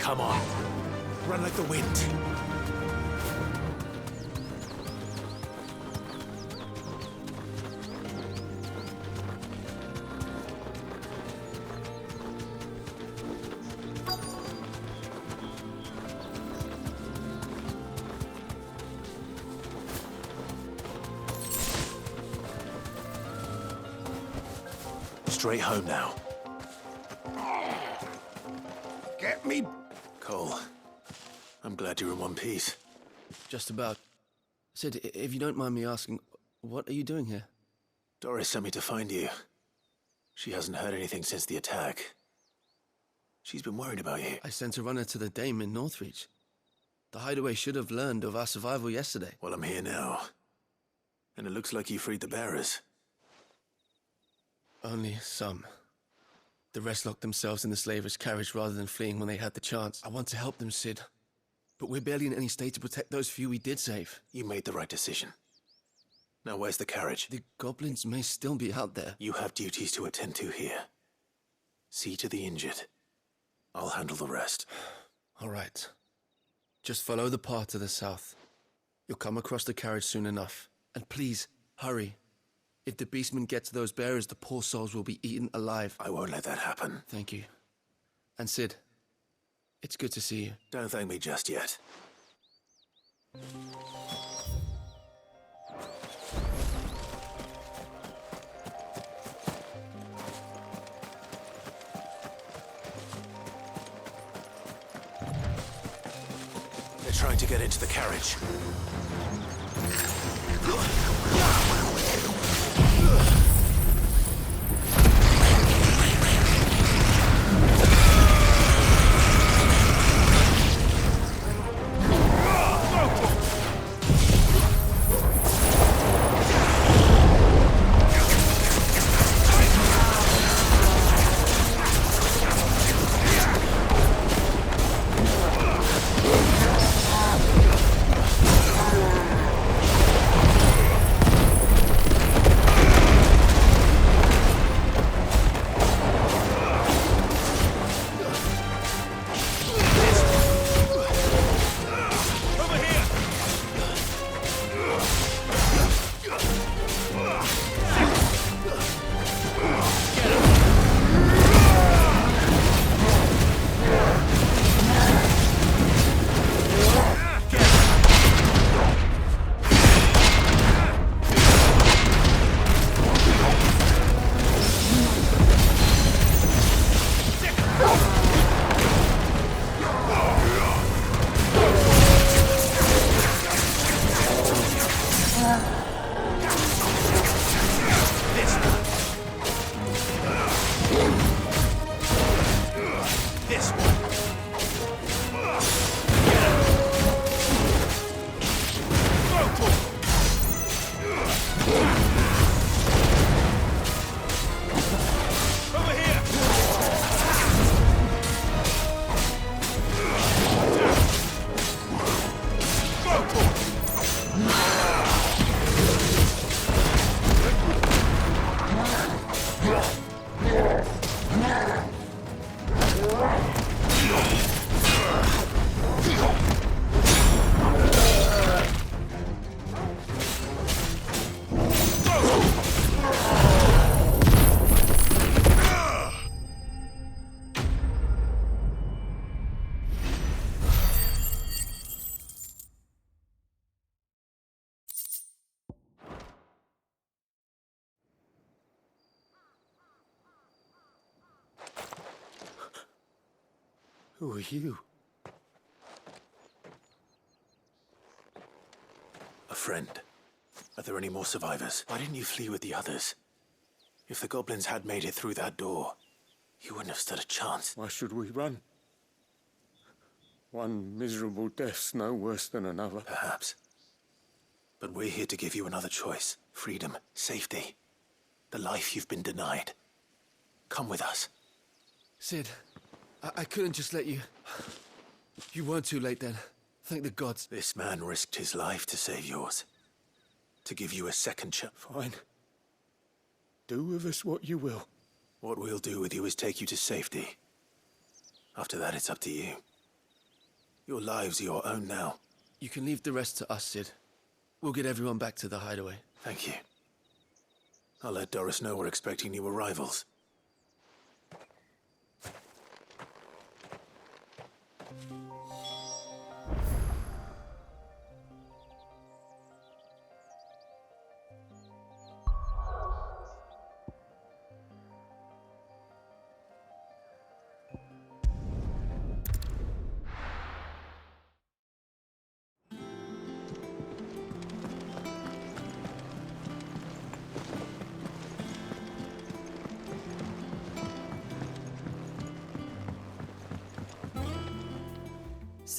Come on. Run like the wind. Straight home now. Get me! Cole, I'm glad you're in one piece. Just about. Sid, if you don't mind me asking, what are you doing here? Doris sent me to find you. She hasn't heard anything since the attack. She's been worried about you. I sent a runner to the Dame in Northreach. The hideaway should have learned of our survival yesterday. Well, I'm here now. And it looks like you freed the bearers. Only some. The rest locked themselves in the slaver's carriage rather than fleeing when they had the chance. I want to help them, Sid. But we're barely in any state to protect those few we did save. You made the right decision. Now where's the carriage? The goblins may still be out there. You have duties to attend to here. See to the injured. I'll handle the rest. All right. Just follow the path to the south. You'll come across the carriage soon enough. And please, hurry. If the beastmen get to those bearers, the poor souls will be eaten alive. I won't let that happen. Thank you. And Sid, it's good to see you. Don't thank me just yet. They're trying to get into the carriage. Who are you? A friend. Are there any more survivors? Why didn't you flee with the others? If the goblins had made it through that door, you wouldn't have stood a chance. Why should we run? One miserable death's no worse than another. Perhaps. But we're here to give you another choice. Freedom, safety, the life you've been denied. Come with us. Sid, I couldn't just let you... You weren't too late then. Thank the gods. This man risked his life to save yours. To give you a second chance. Fine. Do with us what you will. What we'll do with you is take you to safety. After that, it's up to you. Your lives are your own now. You can leave the rest to us, Sid. We'll get everyone back to the hideaway. Thank you. I'll let Doris know we're expecting new arrivals.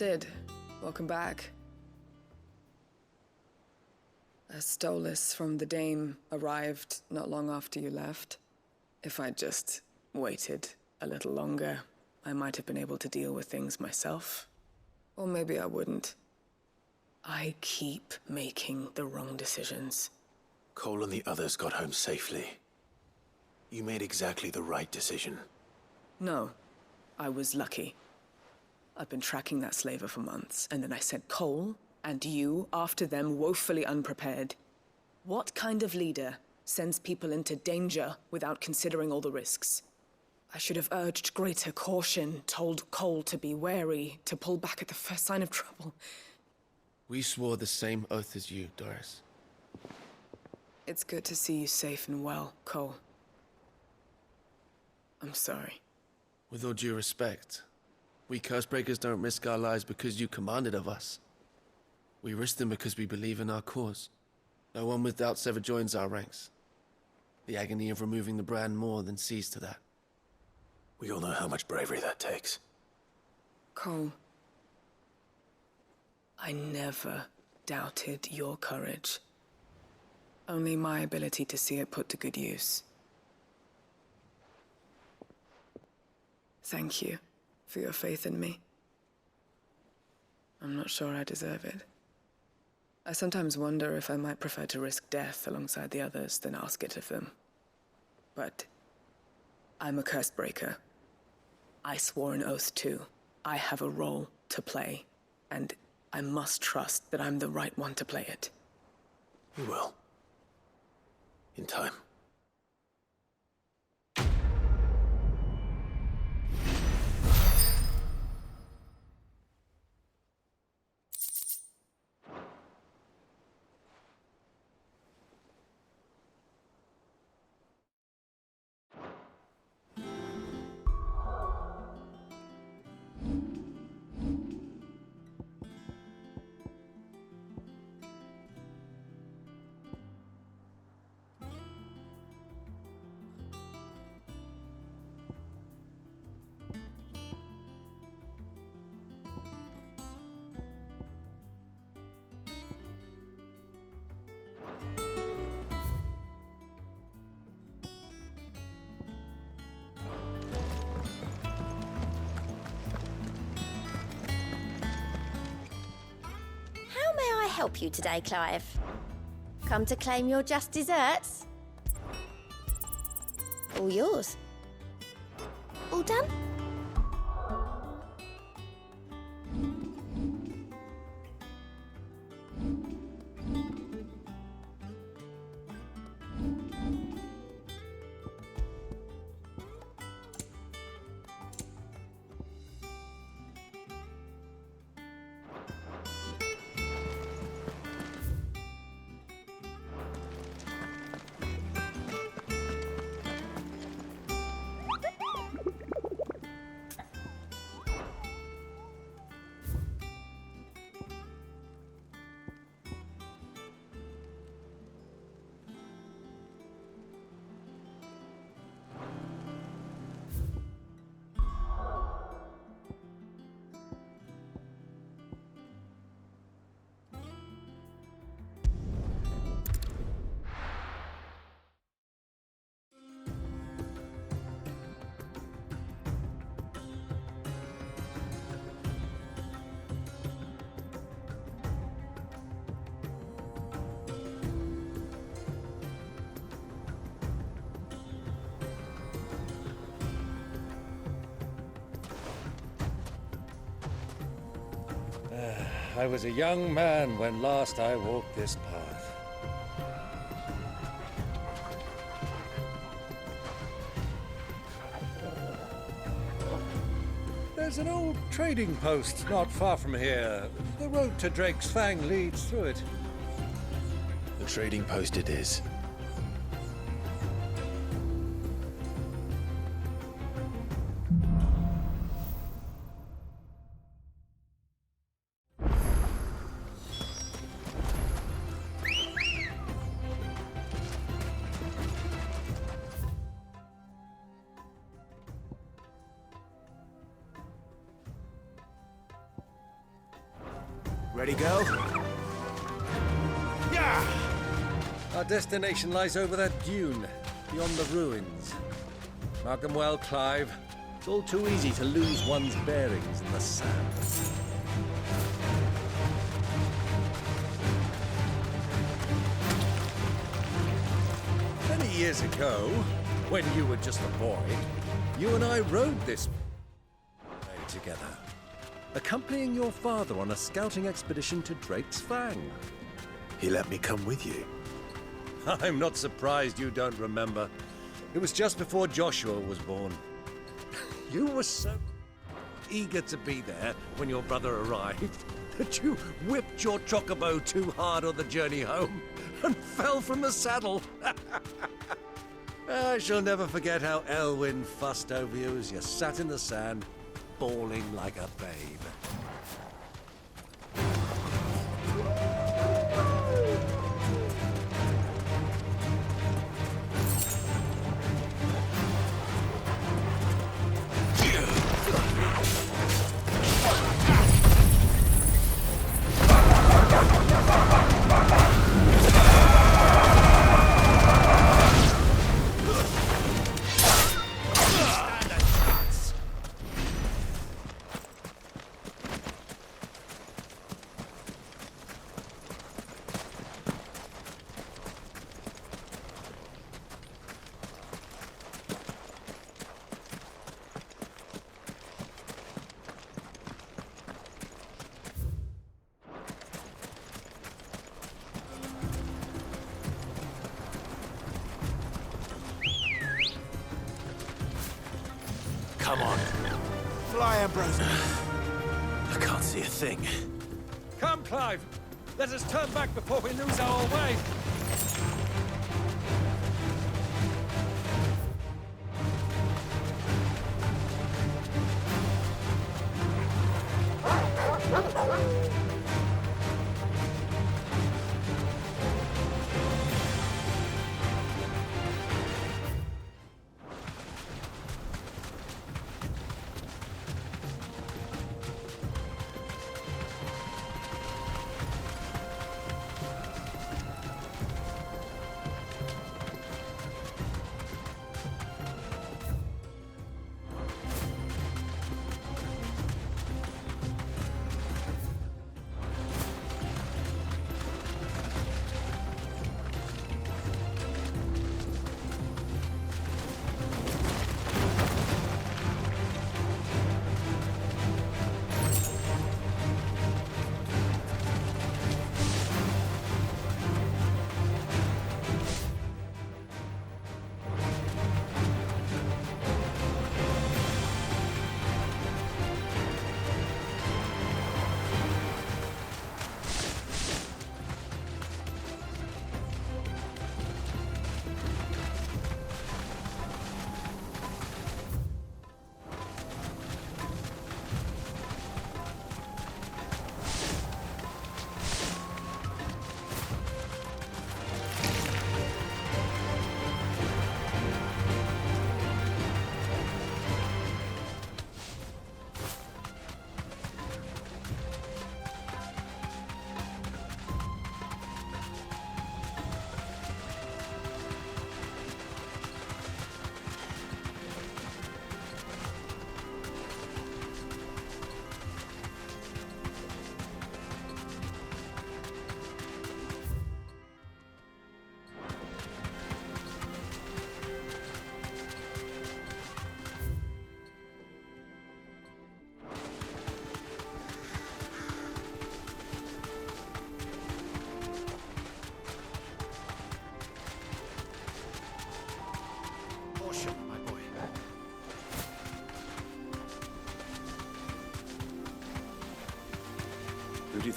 Sid, welcome back. A Stolas from the Dame arrived not long after you left. If I'd just waited a little longer, I might have been able to deal with things myself. Or maybe I wouldn't. I keep making the wrong decisions. Cole and the others got home safely. You made exactly the right decision. No, I was lucky. I've been tracking that slaver for months, and then I sent Cole and you after them woefully unprepared. What kind of leader sends people into danger without considering all the risks? I should have urged greater caution, told Cole to be wary, to pull back at the first sign of trouble. We swore the same oath as you, Doris. It's good to see you safe and well, Cole. I'm sorry. With all due respect, we Cursebreakers don't risk our lives because you commanded of us. We risk them because we believe in our cause. No one with doubts ever joins our ranks. The agony of removing the brand more than sees to that. We all know how much bravery that takes. Cole, I never doubted your courage. Only my ability to see it put to good use. Thank you for your faith in me. I'm not sure I deserve it. I sometimes wonder if I might prefer to risk death alongside the others than ask it of them. But I'm a Cursebreaker. I swore an oath too. I have a role to play, and I must trust that I'm the right one to play it. You will. In time. How may I help you today, Clive? Come to claim your just desserts? All yours. All done? I was a young man when last I walked this path. There's an old trading post not far from here. The road to Drake's Fang leads through it. The trading post it is. Ready, go? Yeah! Our destination lies over that dune, beyond the ruins. Mark them well, Clive. It's all too easy to lose one's bearings in the sand. Many years ago, when you were just a boy, you and I rode this way together, accompanying your father on a scouting expedition to Drake's Fang. He let me come with you. I'm not surprised you don't remember. It was just before Joshua was born. You were so eager to be there when your brother arrived that you whipped your chocobo too hard on the journey home and fell from the saddle. I shall never forget how Elwyn fussed over you as you sat in the sand, bawling like a babe. Come on. Fly, Ambrose. I can't see a thing. Come, Clive! Let us turn back before we lose our way!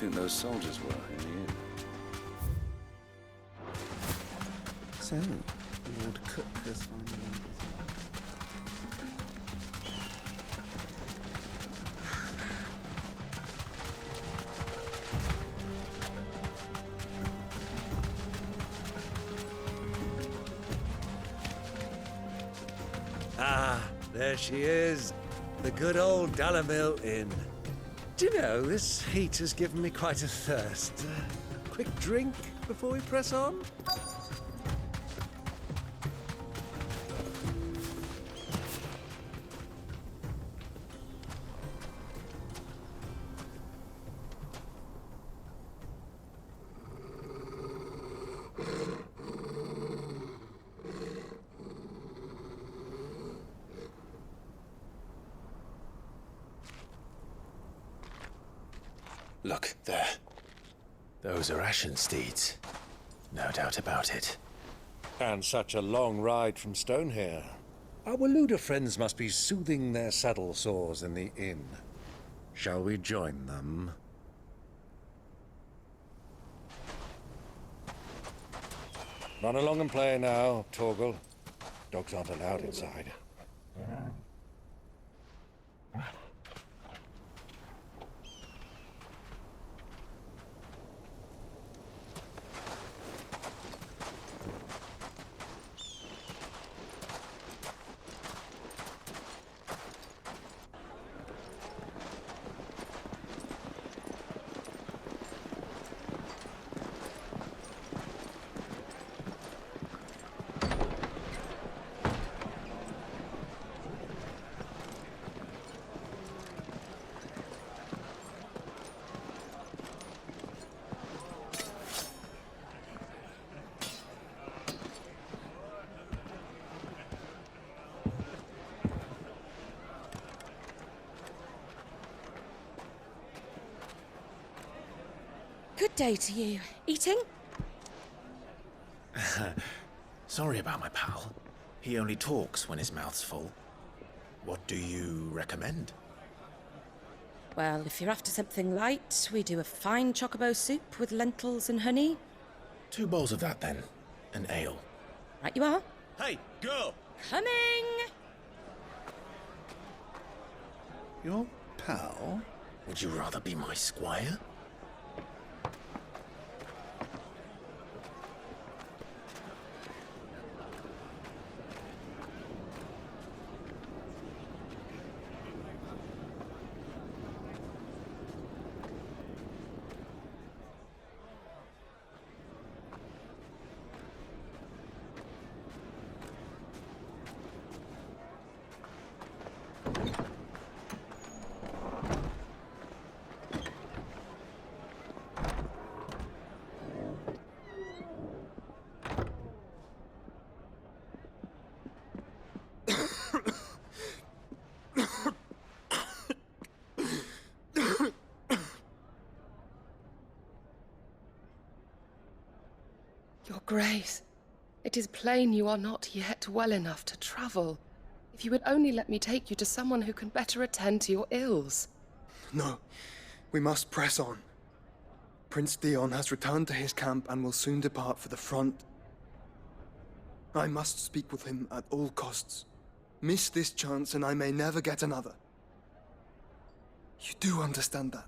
think those soldiers were in the inn? So, the old cook has finally... Ah, there she is. The good old Dalimil Inn. Do you know, this heat has given me quite a thirst. A quick drink before we press on? Look, there. Those are Ashen steeds. No doubt about it. And such a long ride from Stonehair. Our Waluda friends must be soothing their saddle sores in the inn. Shall we join them? Run along and play now, Torgal. Dogs aren't allowed inside. Good day to you. Eating? Sorry about my pal. He only talks when his mouth's full. What do you recommend? Well, if you're after something light, we do a fine chocobo soup with lentils and honey. 2 bowls of that, then. An ale. Right you are. Hey, girl! Coming! Your pal? Would you rather be my squire? Your Grace, it is plain you are not yet well enough to travel. If you would only let me take you to someone who can better attend to your ills. No, we must press on. Prince Theon has returned to his camp and will soon depart for the front. I must speak with him at all costs. Miss this chance and I may never get another. You do understand that?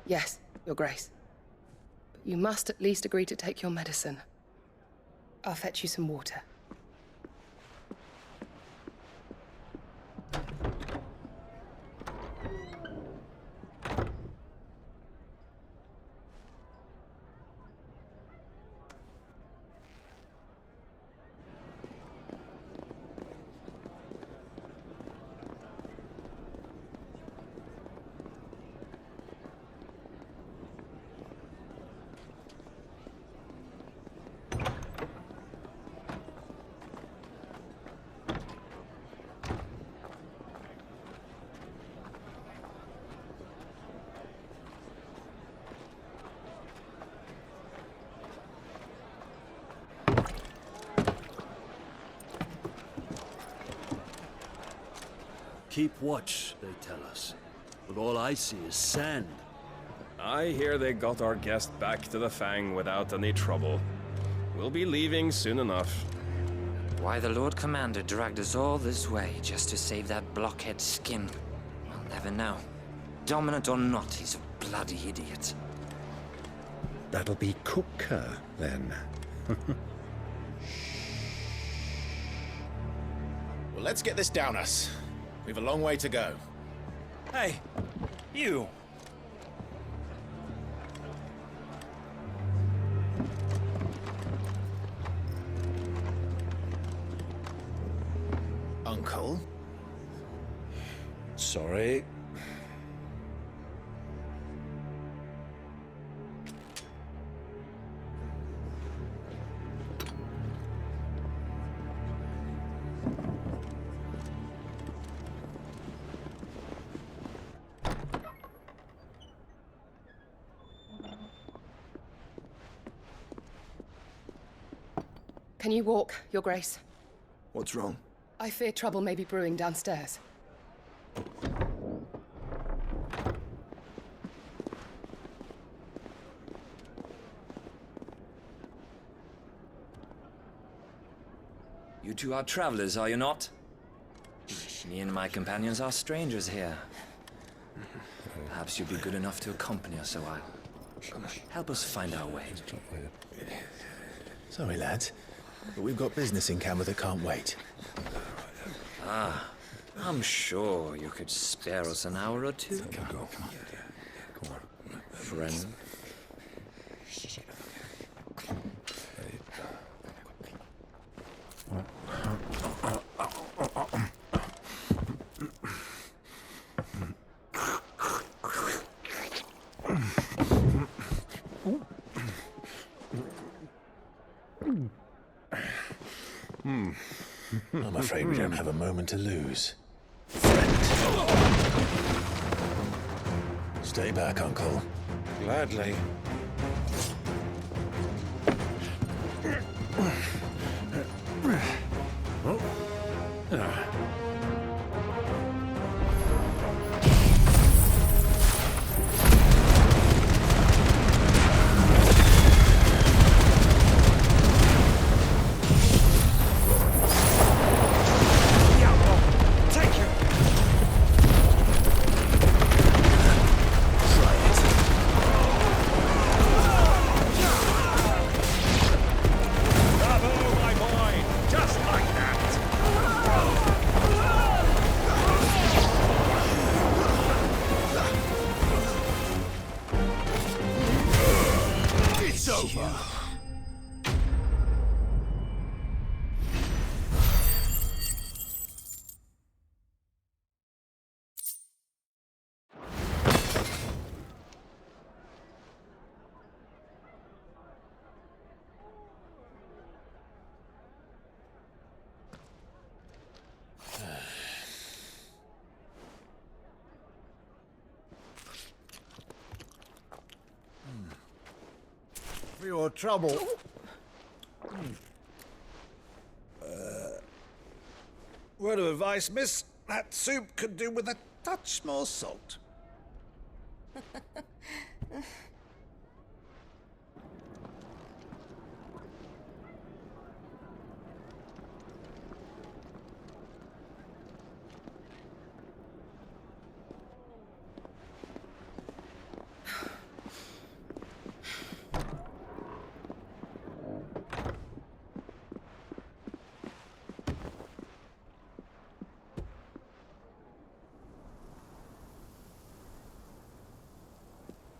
Yes, Your Grace. But you must at least agree to take your medicine. I'll fetch you some water. Keep watch, they tell us. but all I see is sand. I hear they got our guest back to the Fang without any trouble. We'll be leaving soon enough. Why the Lord Commander dragged us all this way just to save that blockhead skin, I'll never know. Dominant or not, he's a bloody idiot. That'll be Cooker, then. Well, let's get this down us. We've a long way to go. Hey, you! Uncle? Sorry. Can you walk, Your Grace? What's wrong? I fear trouble may be brewing downstairs. You two are travelers, are you not? Me and my companions are strangers here. Perhaps you'd be good enough to accompany us a while. Help us find our way. Sorry, lads, but we've got business in Camber that can't wait. Ah, I'm sure you could spare us an hour or two. Come on. Friend. I'm afraid we don't have a moment to lose. Stay back, Uncle. Gladly. For your trouble. Word of advice, miss. That soup could do with a touch more salt.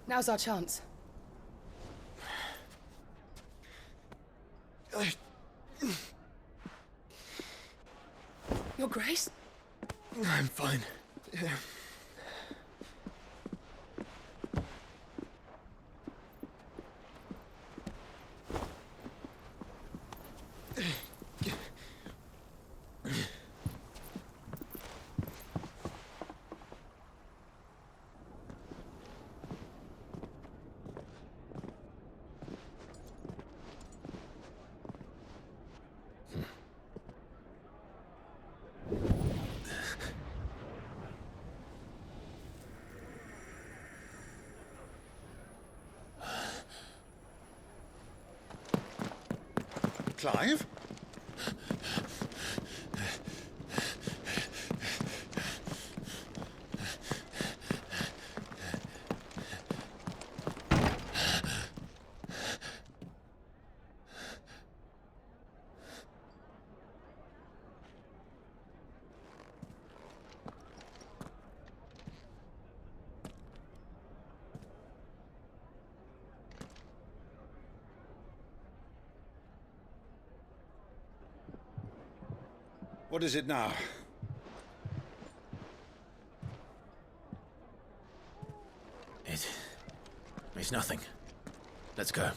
Now's our chance. Your Grace? I'm fine. Yeah. Clive? What is it now? It's nothing. Let's go.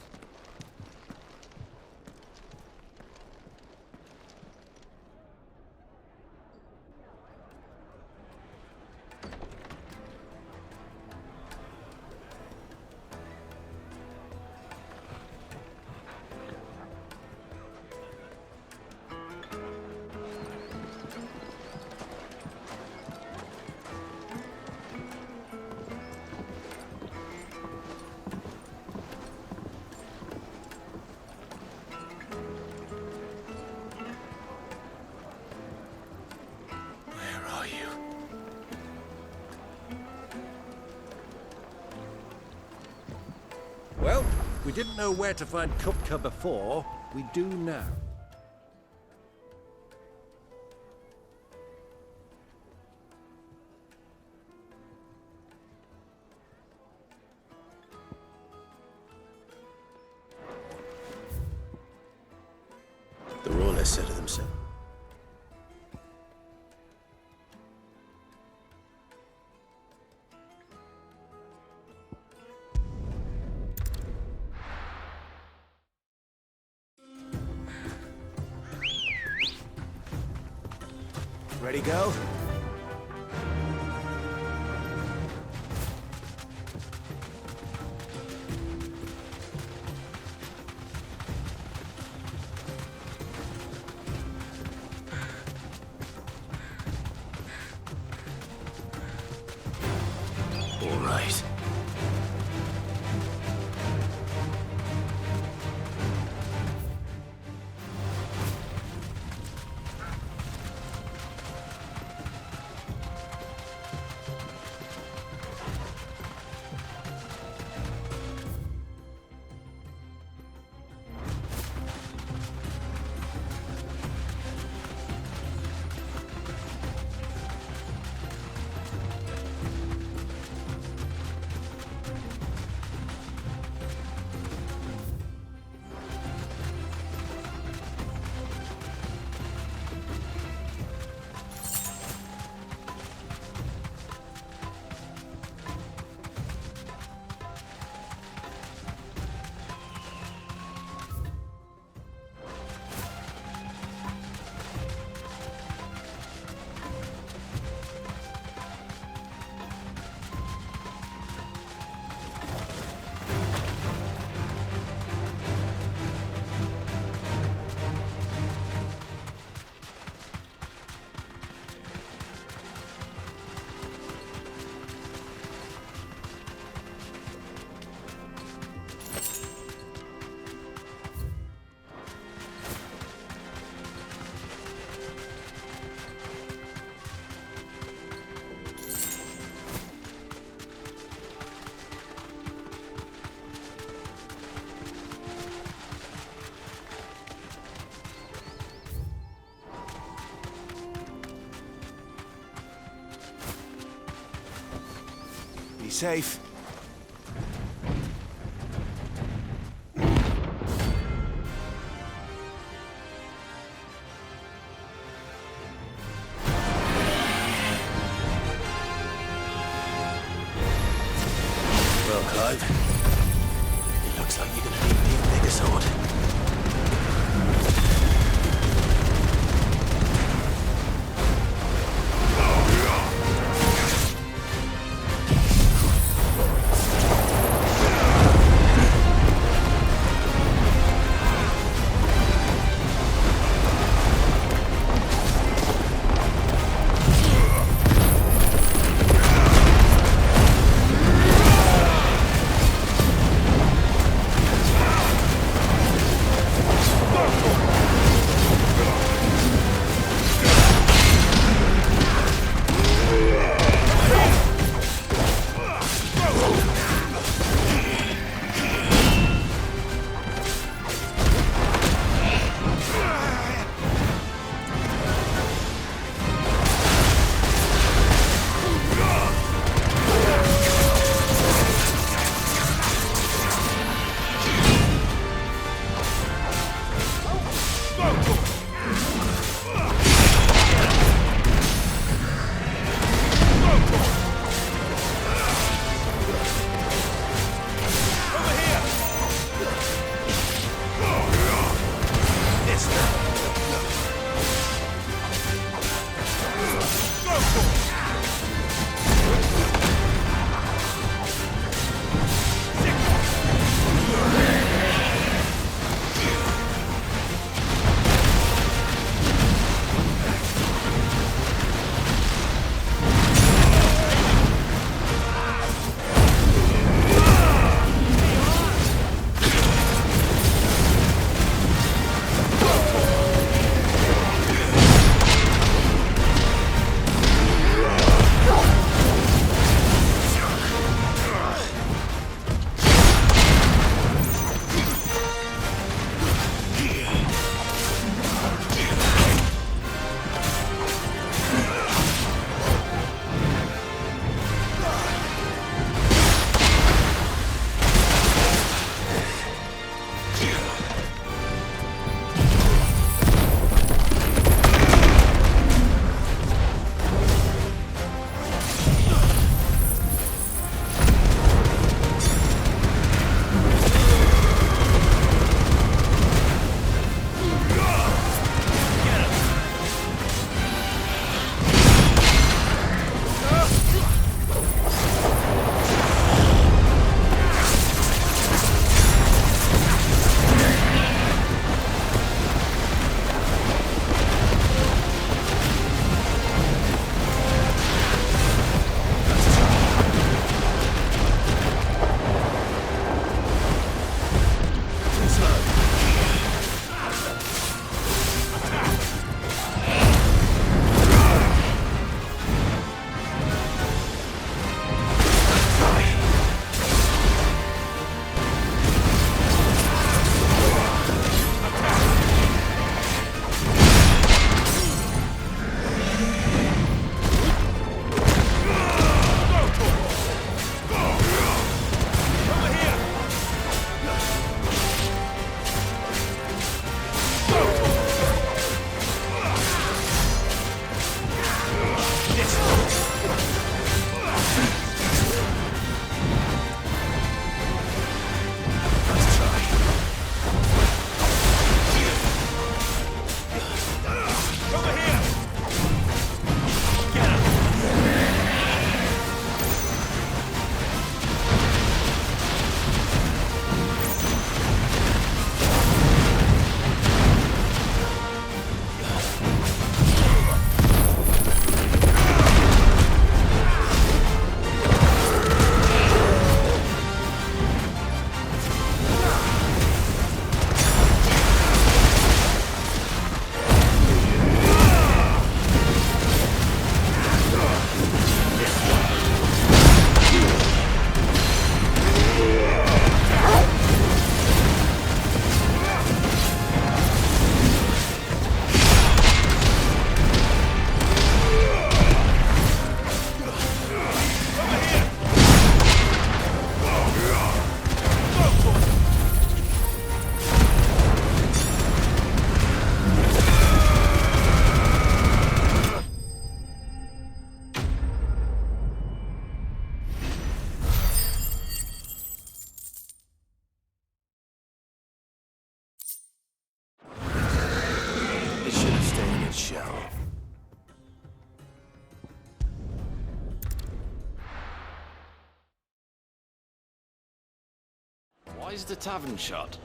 Well, we didn't know where to find Kupka before. We do now. They're all less said of themselves. Ready, go? All right. Be safe. Well, Clive, it looks like you're gonna need an even bigger sword. should have stayed in its shell. Why is the tavern shut?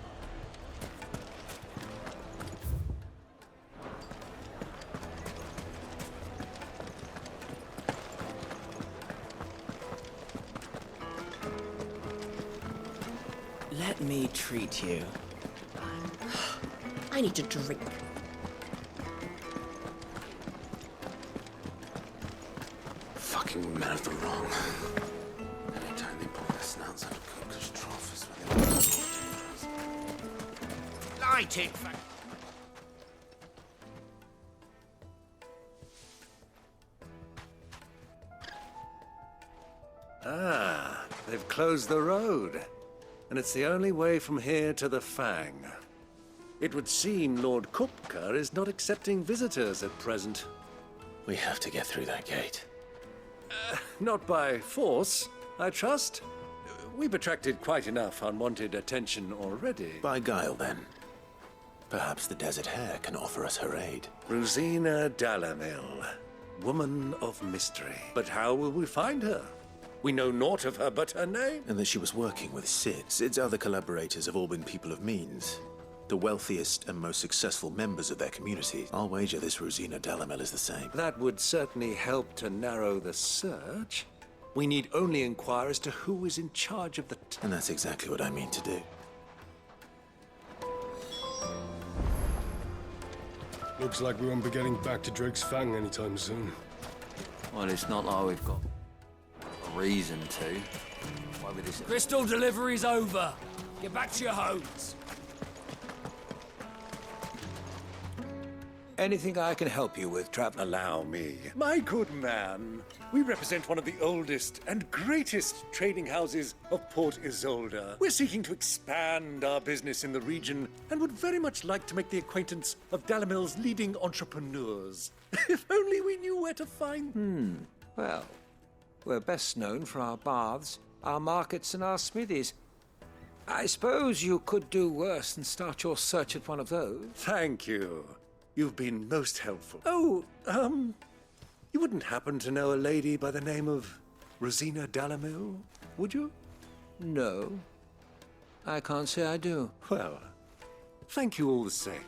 Let me treat you. I need a drink. Fucking men of the wrong. Anytime they pull their snouts out of cookers' trough is when they Light it, Ah, they've closed the road. And it's the only way from here to the Fang. It would seem Lord Kupka is not accepting visitors at present. We have to get through that gate. Not by force, I trust. We've attracted quite enough unwanted attention already. By guile, then. Perhaps the Desert Hare can offer us her aid. Rosina Dalimil, woman of mystery. But how will we find her? We know naught of her but her name. And that she was working with Sid. Sid's other collaborators have all been people of means. The wealthiest and most successful members of their community. I'll wager this Rosina Dalimil is the same. That would certainly help to narrow the search. We need only inquire as to who is in charge of the... And that's exactly what I mean to do. Looks like we won't be getting back to Drake's Fang anytime soon. Well, it's not like we've got a reason to. Why would this... Crystal delivery's over. Get back to your homes. Anything I can help you with, traveler? Allow me. My good man, we represent one of the oldest and greatest trading houses of Port Isolde. We're seeking to expand our business in the region and would very much like to make the acquaintance of Dalimil's leading entrepreneurs. If only we knew where to find... Well, we're best known for our baths, our markets, and our smithies. I suppose you could do worse than start your search at one of those. Thank you. You've been most helpful. Oh, you wouldn't happen to know a lady by the name of Rosina Dalimil, would you? No. I can't say I do. Well, thank you all the same.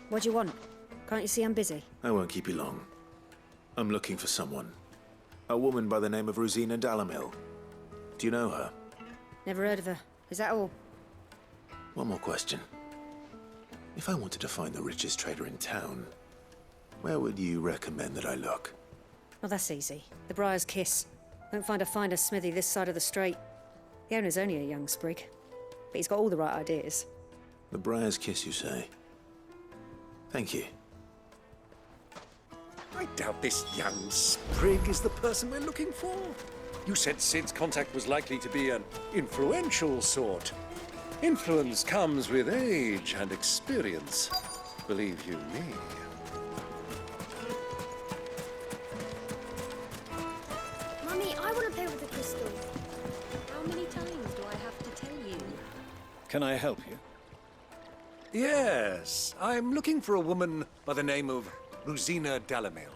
What do you want? Can't you see I'm busy? I won't keep you long. I'm looking for someone. A woman by the name of Rosina Dalimil. Do you know her? Never heard of her. Is that all? One more question. If I wanted to find the richest trader in town, where would you recommend that I look? Well, that's easy. The Briar's Kiss. Won't find a finer smithy this side of the strait. The owner's only a young sprig, but he's got all the right ideas. The Briar's Kiss, you say? Thank you. I doubt this young sprig is the person we're looking for. You said Sid's contact was likely to be an influential sort. Influence comes with age and experience. Believe you me. Mummy, I want to play with the crystal. How many times do I have to tell you? Can I help you? Yes, I'm looking for a woman by the name of Rosina Dalimil.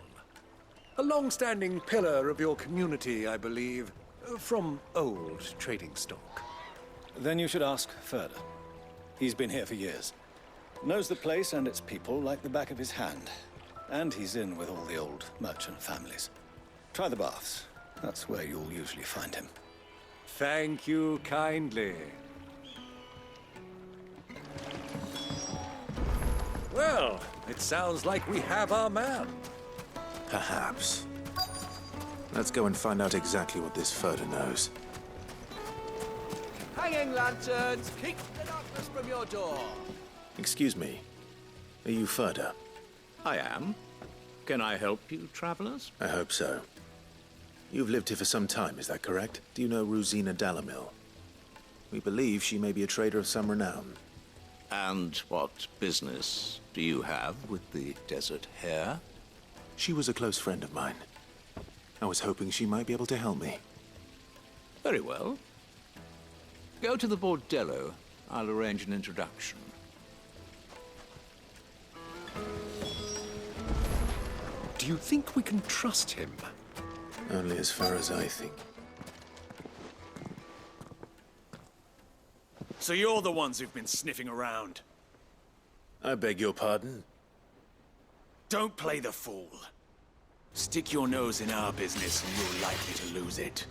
A long-standing pillar of your community, I believe, from old trading stock. Then you should ask Ferda. He's been here for years. Knows the place and its people like the back of his hand. And he's in with all the old merchant families. Try the baths. That's where you'll usually find him. Thank you kindly. Well, it sounds like we have our man. Perhaps. Let's go and find out exactly what this Ferda knows. Hanging lanterns, keep the darkness from your door. Excuse me. Are you Ferda? I am. Can I help you, travelers? I hope so. You've lived here for some time, is that correct? Do you know Rosina Dalimil? We believe she may be a trader of some renown. And what business do you have with the Desert Hare? She was a close friend of mine. I was hoping she might be able to help me. Very well. Go to the bordello I'll arrange an introduction. Do you think we can trust him? Only as far as I think. So you're the ones who've been sniffing around? I beg your pardon? Don't play the fool. Stick your nose in our business and you're likely to lose it.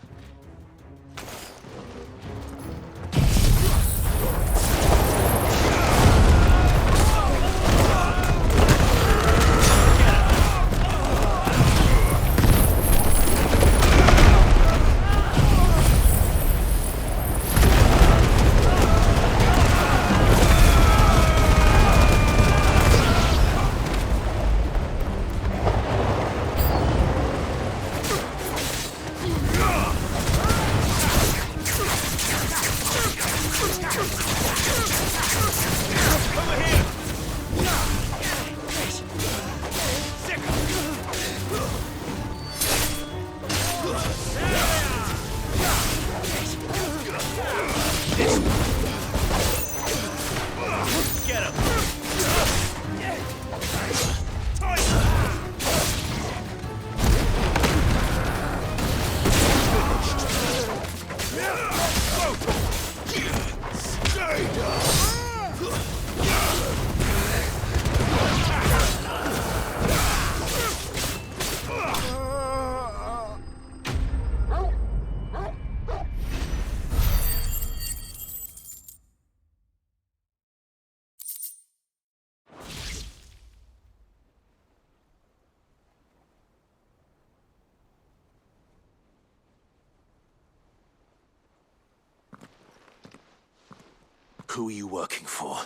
Who are you working for?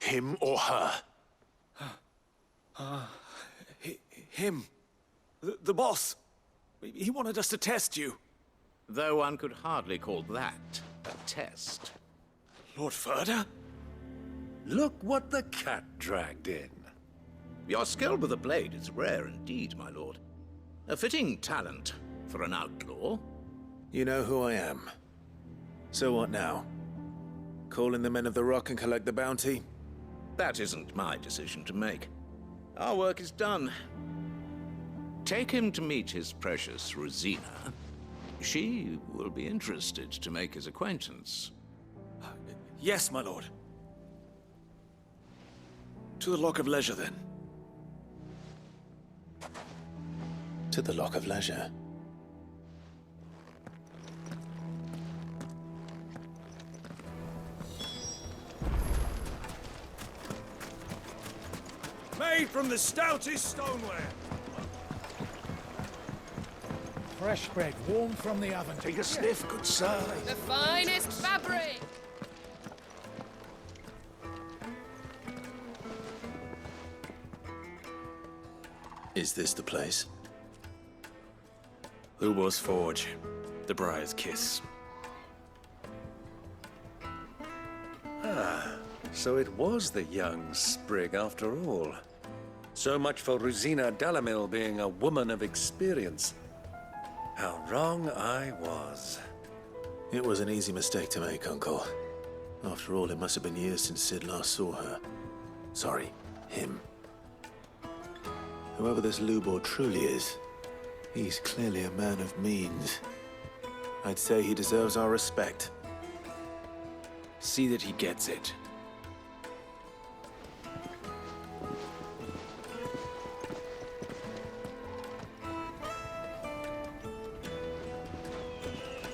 Him or her? Him. The boss. He wanted us to test you. Though one could hardly call that a test. Lord Ferda? Look what the cat dragged in. Your skill with a blade is rare indeed, my lord. A fitting talent for an outlaw. You know who I am. So what now? Call in the Men of the Rock and collect the bounty? That isn't my decision to make. Our work is done. Take him to meet his precious Rosina. She will be interested to make his acquaintance. Yes, my lord. To the Lock of Leisure, then. To the Lock of Leisure. Made from the stoutest stoneware. Fresh bread, warm from the oven. Take a sniff, good sir. The finest fabric! Is this the place? Lubo's Forge. The Briar's Kiss. So it was the young sprig after all. So much for Rosina Dalimil being a woman of experience. How wrong I was. It was an easy mistake to make, Uncle. After all, it must have been years since Sid last saw her. Sorry, him. Whoever this Lubor truly is, he's clearly a man of means. I'd say he deserves our respect. See that he gets it.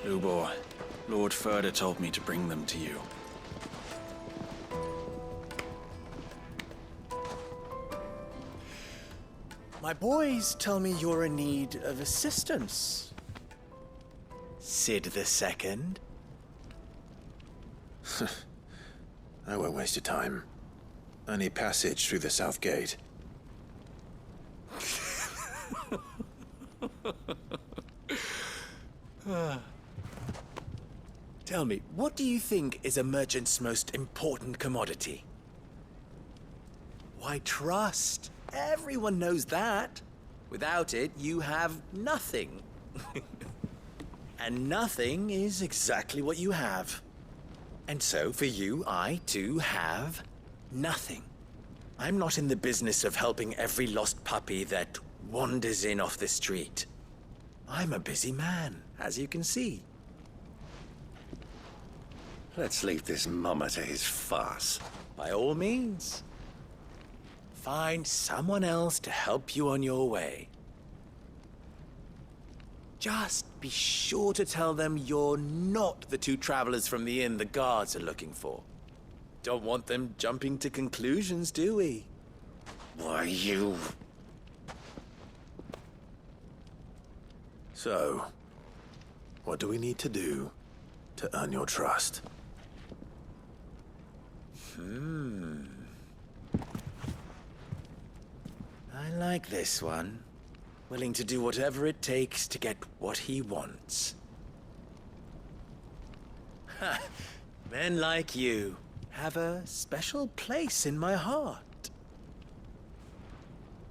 Lubor, Lord Ferda told me to bring them to you. My boys tell me you're in need of assistance. Sid the Second? I won't waste your time. I need passage through the south gate. Tell me, what do you think is a merchant's most important commodity? Why, trust. Everyone knows that. Without it, you have nothing. And nothing is exactly what you have. And so, for you, I, too, have nothing. I'm not in the business of helping every lost puppy that wanders in off the street. I'm a busy man, as you can see. Let's leave this mummer to his farce. By all means. Find someone else to help you on your way. Just be sure to tell them you're not the two travelers from the inn the guards are looking for. Don't want them jumping to conclusions, do we? Why, you... So, what do we need to do to earn your trust? I like this one. Willing to do whatever it takes to get what he wants. Ha! Men like you have a special place in my heart.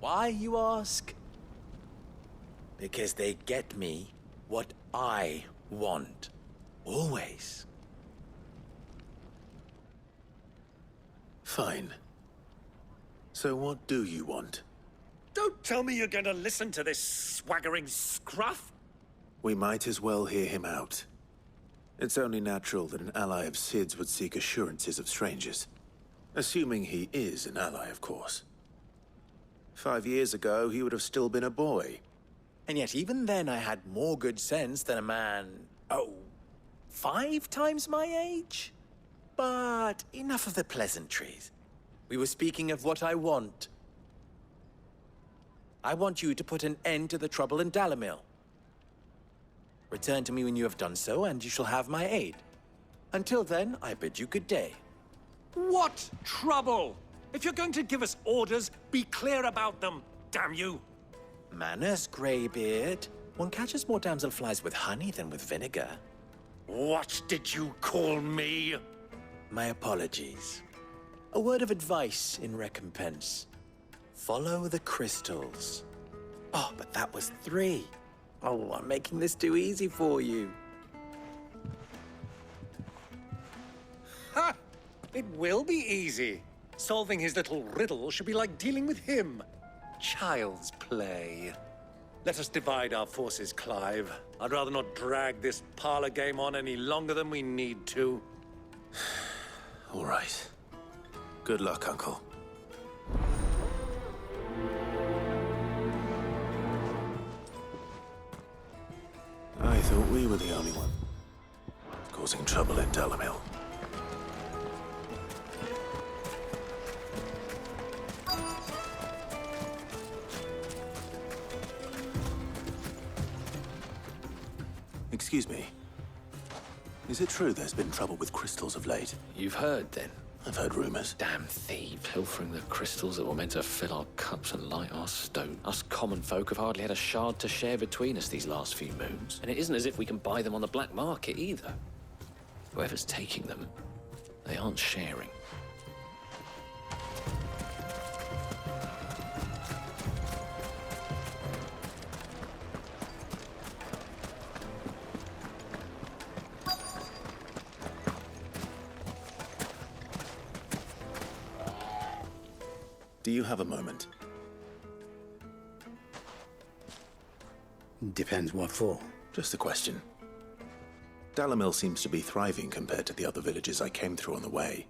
Why, you ask? Because they get me what I want. Always. Fine. So what do you want? Don't tell me you're going to listen to this swaggering scruff! We might as well hear him out. It's only natural that an ally of Sid's would seek assurances of strangers. Assuming he is an ally, of course. 5 years ago, he would have still been a boy. And yet even then I had more good sense than a man, 5 times my age? But enough of the pleasantries. We were speaking of what I want. I want you to put an end to the trouble in Dalimil. Return to me when you have done so, and you shall have my aid. Until then, I bid you good day. What trouble? If you're going to give us orders, be clear about them, damn you! Manners, Greybeard. One catches more damselflies with honey than with vinegar. What did you call me? My apologies. A word of advice in recompense. Follow the crystals. Oh, but that was 3. Oh, I'm making this too easy for you. Ha! It will be easy. Solving his little riddle should be like dealing with him. Child's play. Let us divide our forces, Clive. I'd rather not drag this parlor game on any longer than we need to. All right. Good luck, Uncle. I thought we were the only one causing trouble in Dalimil. Excuse me. Is it true there's been trouble with crystals of late? You've heard, then? I've heard rumors. Damn thief, pilfering the crystals that were meant to fill our cups and light our stone. Us common folk have hardly had a shard to share between us these last few moons. And it isn't as if we can buy them on the black market, either. Whoever's taking them, they aren't sharing. Do you have a moment? Depends what for. Just a question. Dalimil seems to be thriving compared to the other villages I came through on the way.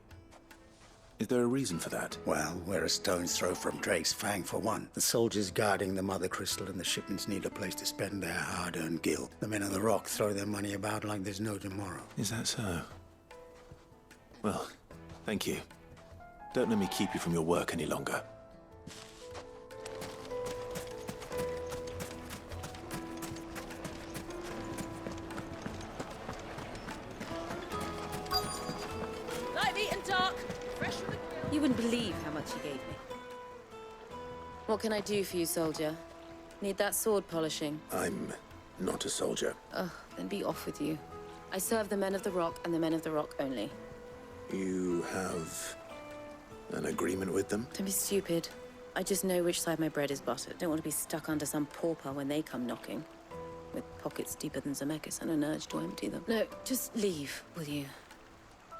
Is there a reason for that? Well, we're a stone's throw from Drake's Fang, for one. The soldiers guarding the Mother Crystal and the shipments need a place to spend their hard-earned gil. The men of the Rock throw their money about like there's no tomorrow. Is that so? Well, thank you. Don't let me keep you from your work any longer. Light, meat and dark. Fresh from the grill. You wouldn't believe how much he gave me. What can I do for you, soldier? Need that sword polishing? I'm not a soldier. Ugh, then be off with you. I serve the men of the Rock and the men of the Rock only. You have an agreement with them? Don't be stupid. I just know which side my bread is buttered. Don't want to be stuck under some pauper when they come knocking. With pockets deeper than Zemeckis and an urge to empty them. No, just leave, will you?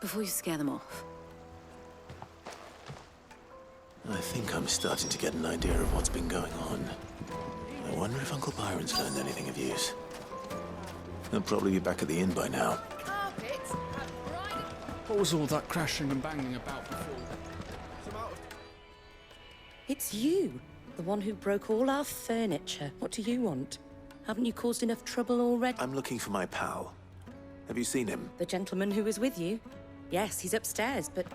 before you scare them off. I think I'm starting to get an idea of what's been going on. I wonder if Uncle Byron's learned anything of use. He'll probably be back at the inn by now. What was all that crashing and banging about before? It's you, the one who broke all our furniture. What do you want? Haven't you caused enough trouble already? I'm looking for my pal. Have you seen him? The gentleman who was with you? Yes, he's upstairs, but...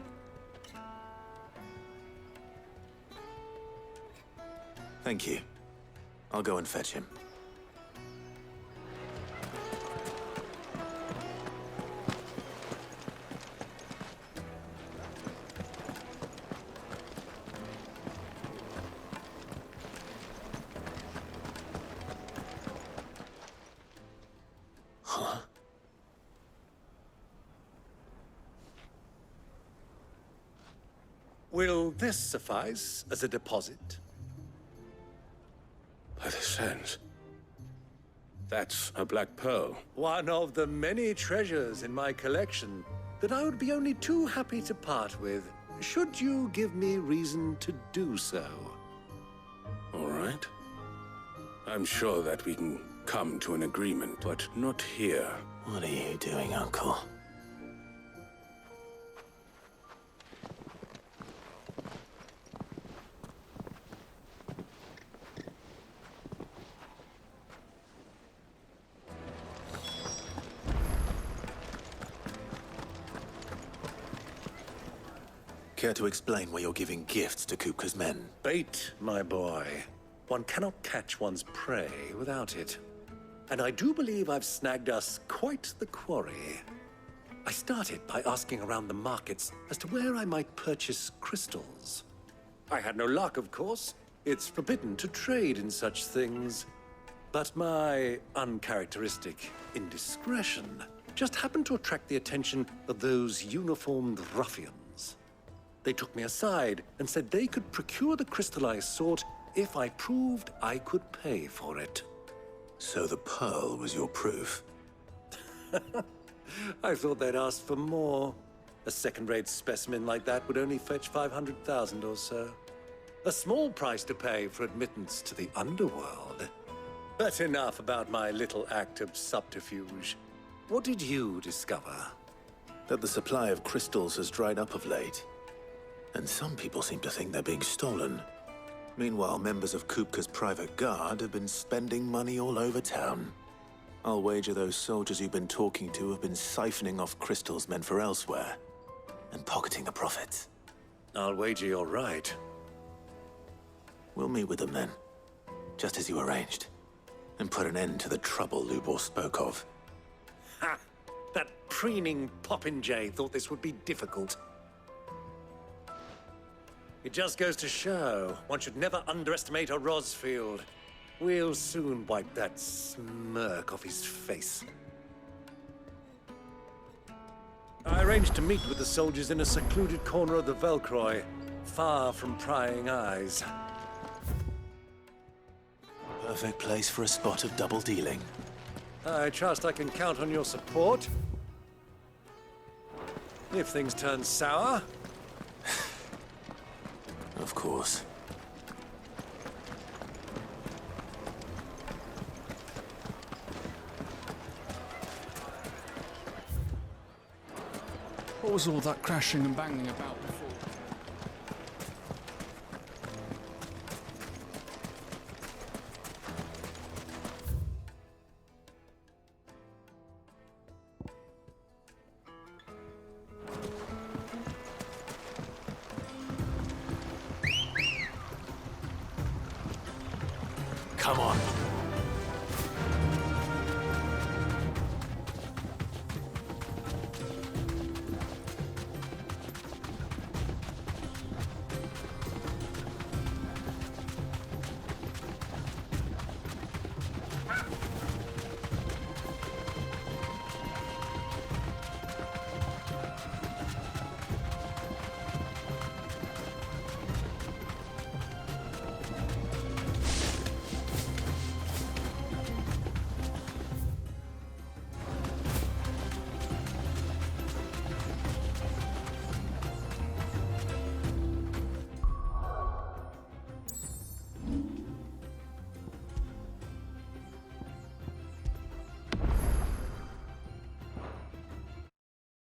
Thank you. I'll go and fetch him. Huh? Will this suffice as a deposit? By the sands. That's a black pearl. One of the many treasures in my collection that I would be only too happy to part with, should you give me reason to do so. All right. I'm sure that we can come to an agreement, but not here. What are you doing, Uncle? Care to explain why you're giving gifts to Kupka's men? Bait, my boy. One cannot catch one's prey without it. And I do believe I've snagged us quite the quarry. I started by asking around the markets as to where I might purchase crystals. I had no luck, of course. It's forbidden to trade in such things. But my uncharacteristic indiscretion just happened to attract the attention of those uniformed ruffians. They took me aside and said they could procure the crystal I sought if I proved I could pay for it. So the pearl was your proof? I thought they'd asked for more. A second-rate specimen like that would only fetch 500,000 or so. A small price to pay for admittance to the underworld. But enough about my little act of subterfuge. What did you discover? That the supply of crystals has dried up of late. And some people seem to think they're being stolen. Meanwhile, members of Kupka's private guard have been spending money all over town. I'll wager those soldiers you've been talking to have been siphoning off crystals meant for elsewhere, and pocketing the profits. I'll wager you're right. We'll meet with them then, just as you arranged, and put an end to the trouble Lubor spoke of. Ha! That preening popinjay thought this would be difficult. It just goes to show, one should never underestimate a Rosfield. We'll soon wipe that smirk off his face. I arranged to meet with the soldiers in a secluded corner of the Velcroy, far from prying eyes. Perfect place for a spot of double dealing. I trust I can count on your support. If things turn sour. Of course. What was all that crashing and banging about before?